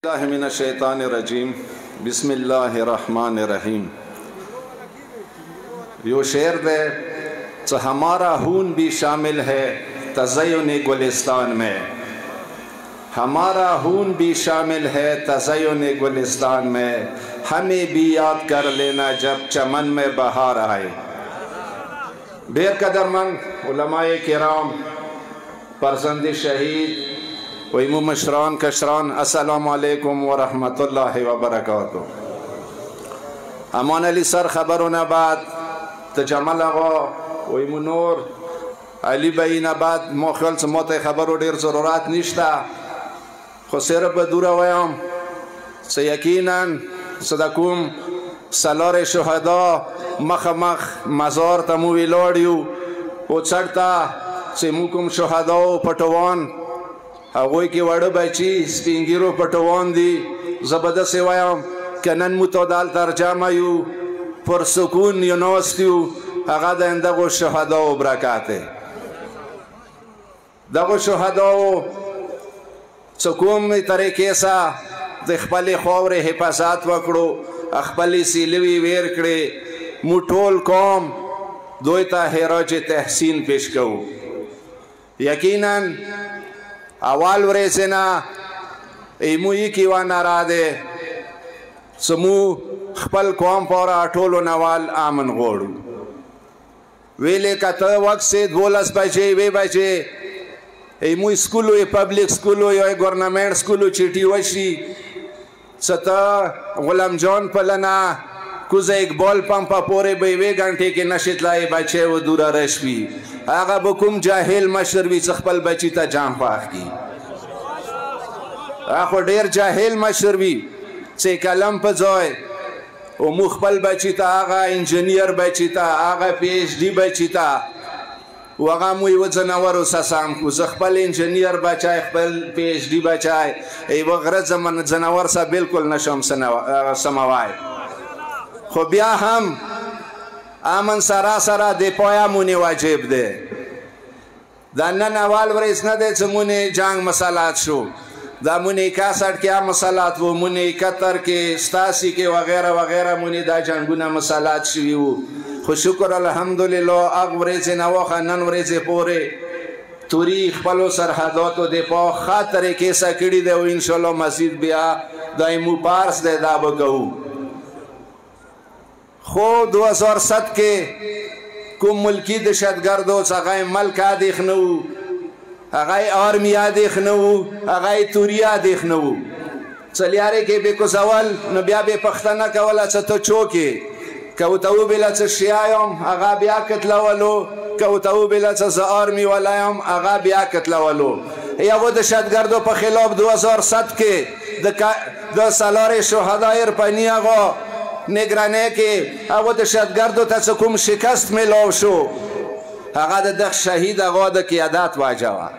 من الشیطان الرجیم بسم اللہ الرحمن الرحیم یو شعر دے تو ہمارا خون بھی شامل ہے تزین گلستان میں، ہمارا خون بھی شامل ہے تزین گلستان میں، ہمیں بھی یاد کر لینا جب چمن میں بہار آئے۔ بیر قدرمند علماء کرام، فرزند شہید ویمو مشران کشران، السلام علیکم ورحمت اللہ وبرکاتہ۔ امان علی سر خبرون بعد تجمل آقا ویمو نور علی بین بعد موخیل سموت خبرو دیر ضرورات نشتا، خو صرف بدورا ویم سیقینا صدقوم سالار شهدا مخ مزار تموی لاڑیو و چڑتا سیموکم شهدا و پتوان هغوی که وړه بچی سپینګیرو پټوان دي. زبردست وایم که نن متعادل ترجمه یو پر سکون یو ناست یو، هغه د دغو شهداو برکت دی. دغو شهداو څه کومې طریقې سره د خپلې خاورې حفاظت وکړو، خپلې سیلوي ویر کړې، موږ ټول قوم دوی ته خراج تحسین پیش کوو. یقینا اول ورځنا ایمو یکی و نراده سمو خپل قوم پورا ټولو نوال آمن غوړو. ویلې کته وخت سے 12 بجې وی بجې ایمو سکولو پبلک سکولو یا گورنمنٹ سکولو چیټي وشي ستا غلام جان پلنا کوزه اقبال پمپا پوره به وی غنټه کې نشیت لای بچي و دورا رشوي، هغه به کوم جاهل مشر وي خپل بچی ته جام پاخ کی. هغه ډیر جاهل مشر وي چې کلم په ځای او مخبل بچی ته هغه انجینیر بچی ته هغه پی ایچ ډی بچی ته وغه مو یو ځناور وسسام کو خپل انجینیر بچای خپل پی ایچ ډی بچای ای وغره زمن ځناور سره بالکل نشم سموای. خو بیا هم امن سراسره د پایمونی واجب ده. دا نن اول ورځ نه ده چې مونږ جنگ مسالات شو، دا مونږ 61 کې مسالات وو، مونږ 71 کې 87 کې وغیرہ وغیرہ مونږ دا جنگونه مسالات شوي وو. خو شکر الحمدلله هغه ورځ نه وخه نن ورځ پورې توري خپلو سرحداتو د په خاطر کې سکړي ده او ان شاء الله مزید بیا دایمو پارس ده دا وکړو. خو 2007 کې کوم ملکی دهشتګردو څخه ملک ادیخ نه وو، هغه آرمی ادیخ نه وو، هغه توري ادیخ نه وو. څلیارې کې به کو سوال نو بیا به پښتنه کوله چې ته چوکې کوتو بلا څه شیایم هغه بیا کتلولو، کوتو بلا څه آرمی ولایم هغه بیا کتلولو. یو دهشتګردو په خلاف 2007 کې د سالار شهدا ارپانی هغه نگرانه کې هغه دهشتګردو ته کوم شکست میلاو شو، هغه د دغ شهید هغه د قیادت واجبه.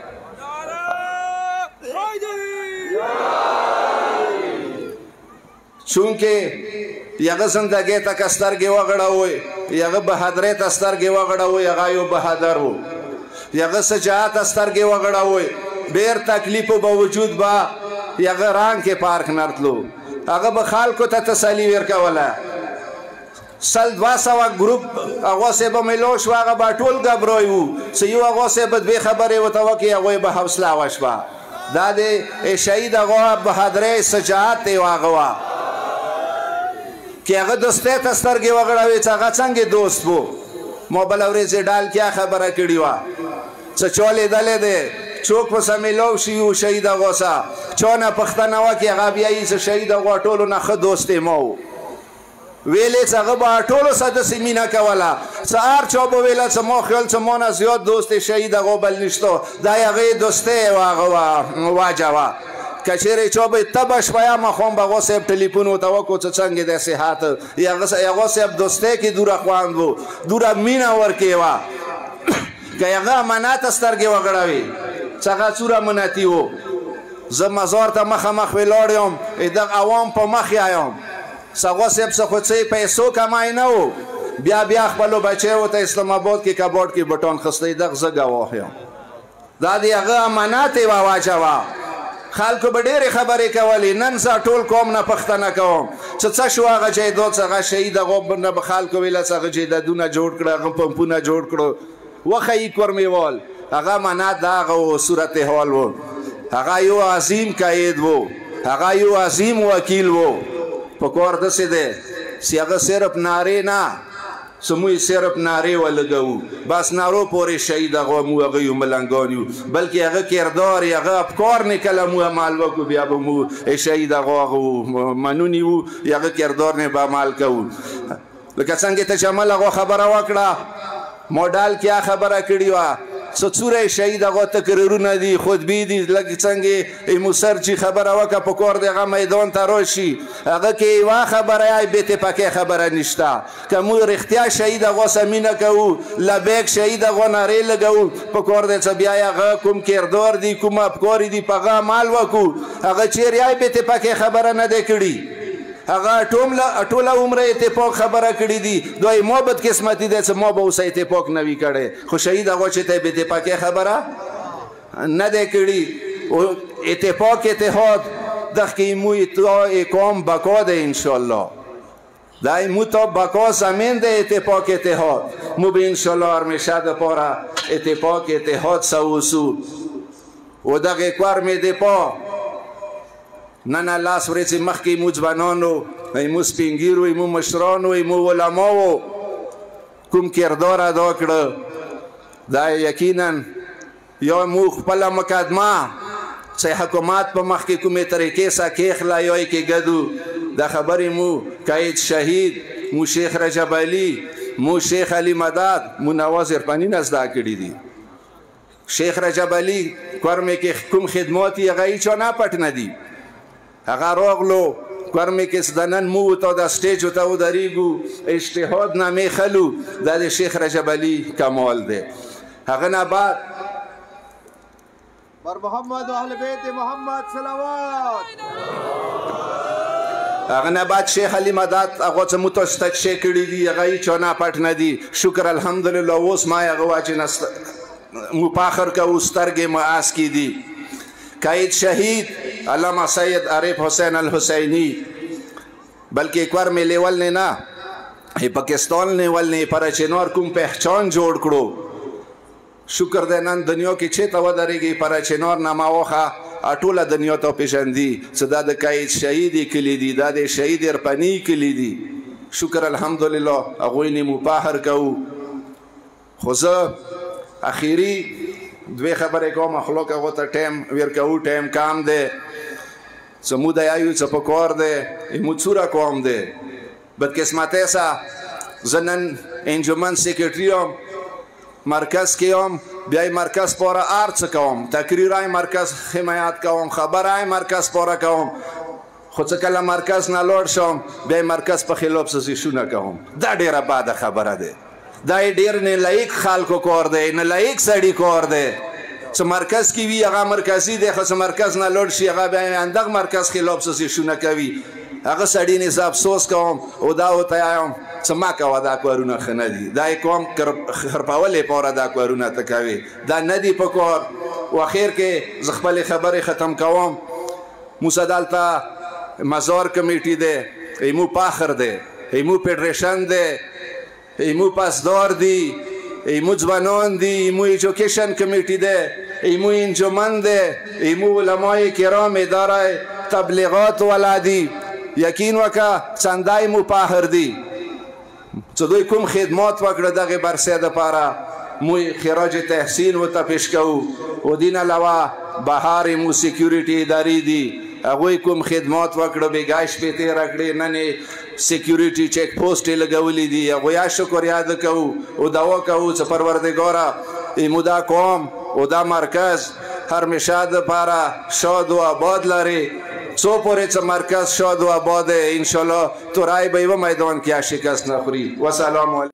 چونکه یغه زندگی ته کسترګي وغړاوي، یغه بهادرۍ ته سترګي وغړاوي، هغه یو بهادر وو. یغه شجاعت سترګي وغړاوي، ډیر تکلیفو باوجود با یغه رنگ کې پارک نرتلو، هغه به خلکو ته تسلی ورکوله. سل 200 ګروپ هغه سه به ملو شو، هغه به ټول غبروي وو چې یو هغه سه به دوی خبرې وته وکي، هغه به حوصله وشوا. دا د شهید هغه بهادرۍ شجاعت دی هغه کې هغه دوسته ته سترګې وغړاوي چې هغه څنګه دوست وو. مو بل ورځ ډال کیا خبره کړی و چې چولې دلې ده چوک په سمیلو شي یو شهید هغه سه چونه پښتنه وکي، هغه بیا یې شهید هغه ټولو نه ښه دوست مو ویلې چې هغه به ټولو سره د سیمینه کوله. سهار چا به ویله چې ما خیال چې ما نه زیات دوست شهید هغه بل نشته، دا هغې دوستۍ هغه واجبه. که چیرې چا به تبه شویه ماښام به هغه صاحب ټلیفون ورته وکړو چې څنګه دی صحت، هغه صاحب دوستۍ کې دوره خوند و، دوره مینه ورکې وه. که هغه امانت سترګې وغړوي چې هغه څومره منتي و. زه مزار ته مخامخ ولاړ یم، دغه عوام په مخ یم، هغه صاحب څه خو څه پیسو کمای نه و، بیا خپلو بچیو ته اسلام آباد کې کباړ کې بټان خستی، دغه زه ګواه یم. دا د هغه امانت یې واچوه. خلکو به ډېرې خبرې کولې. نن زه ټول قوم نه پوښتنه کوم چې څه شو هغه جایداد هغه شهید هغو نه به خلکو ویله هغه جایدادونه جوړ کړه هغه پمپونه جوړ کړو. وښیي کورمیوال هغه معنا د هغه صورت حال و. هغه یو عظیم قاید و، هغه یو عظیم وکیل و. پکار داسې دی چې هغه صرف نارې نه سموی صرف نارې ولګوو بس نارو پورې شهید هغه مو هغه یو ملنګان یو بلکې هغه کردار یې هغه افکار نه کله مو عمل وکړو بیا به مو شهید هغه منوني وو هغه کردار نه به عمل کوو. لکه څنګه ته چې عمل هغه خبره وکړه موډال کیا خبره کړې وه څوره شهید هغه تقریرونه دي خطبې دي لکه څنګه موسر چې خبره وکړه په کار د هغه میدان ته راشي هغه کې یوه خبره یې بې اتفاقۍ خبره نشته. که موږ رښتیا شهید هغه سره مینه کوو لبیک شهید هغه نارې لګوو په کار دی چې بیا یې هغه کوم کردار دي کوم افکار دي په هغه عمل وکړو. هغه چیرې یې بې اتفاقۍ خبره نه دی کړې. هغه ټوله عمره اتفاق خبره کړې دي. دوی ما بدقسمتي دی چې ما به اوس اتفاق نه وي کړی خو شهید هغه چې ته بې اتفاقۍ خبره نه دی کړي. اتفاق اتحاد دقیقی مو اقام بقا ده انشالله دای مو تا بقا زمین ده اتفاق اتحاد مو به انشالله هرمیشه ده پاره اتفاق اتحاد سوسو و دغه کار می ده پا نه لاس ورځې مخکې مو ځوانانو مو سپینګیرو مو مشرانو مو علماو کوم کردار ادا کړه دا یقینا یا مو خپله مقدمه چې حکومت په مخ کې کومې طریقې سره کېخلا یا یې کېږدو دا خبرې مو قاید شهید مو شیخ رجب علي مو شیخ علي مدد مو نواز عرفاني نه زده کړي دي. شیخ رجب علي کورمې کې کوم خدمات یې هغه هېچا نه پټ نه دي. هغه راغلو کورمې کې دنن مو ته د سټیج ته ودرېږو اجتهاد نامې خلو دا د شیخ رجب علي کمال دی. هغه نه بعد بر محمد و اهل بیت محمد صلوات. هغه نه بعد شیخ علي مدد هغه څه مو تاسو ته شی کړي دي هغه هېچا نه پټ نه دي. شکر الحمدلله اوس ما هغه واچې مو فخر کوو سترګې مو اس کې دي. قاید شهید علامه سید عارف حسین الحسینی بلکې کورمې لیول نه نه پاکستان لیول نه پر چنار کوم پہچان جوړ کړو. شکر دی نن دنیا کې چېرته ودرېږي پر چنار نامه واخه ټوله دنیا ته پېژندي چې دا د قاید شهید کلي دي دا د شهید عرفاني کلي دي. شکر الحمدلله هغوی نه مو فخر کوو. خو زه اخیري دوی خبرې کوم مخلوق هغو ته ټایم ورکوو ټایم کم دی چې مو د یایو څه په کار دی مو څوره کوم دی. بدقسمتۍ سره زه نن انجمن سیکرټري یم مرکز کې یم بیا یې مرکز پاره هر څه کوم تقریر یې مرکز حمایت کوم خبره یې مرکز پاره کوم خو څه کله مرکز نه لاړ شم بیا یې مرکز په خلاف سازشونه کوم. دا ډېره بده خبره ده. دا یې ډېر نه لایق خلکو کار دی نه لایق سړي کار دی چې مرکز کې وي هغه مرکزي دی خو چې مرکز نه لاړ شي هغه بیا یې همدغه مرکز خلاف سازشونه کوي. هغه سړي نه زه افسوس کوم او دا ورته وایم چې مه کوه دا کارونه ښه نه دي. دا یې کوم خرپول لپاره دا کارونه ته کوې دا نه دي په کار. و اخر کې زه خپلې خبرې ختم کوم. موسی دلته مزار کمیټي دی ایمو فخر دی ایمو فیډریشن دی ایمو پاسدار دی ایمو ځوانان دي ایمو ایجوکیشن کمیټي دی ایمو انجمن دی ایمو علمای کرام اداره تبلیغات والا دي. یقین وکړه چندای مو فخر دي چې دوی کوم خدمات وکړه دغه برسې دپاره مو خراج تحسین ورته پیش کوو. و دین علاوه بهار مو سیکیوریټي ادارې دي هغوی کوم خدمات وکړه بېګا شپې تېره کړې نن یې سیکیوریټي چیک پوسټ یې لګولي دي هغوی شکر یاد کوو او دعا کوو چې پروردګاره ایمو دا قوم او دا مرکز هرمیشه دپاره شاد و آباد لري. څو پورې چې مرکز شاد و آباد انشاءالله تورای به یوه میدان کې شکست نخوري. وسلام علیکم.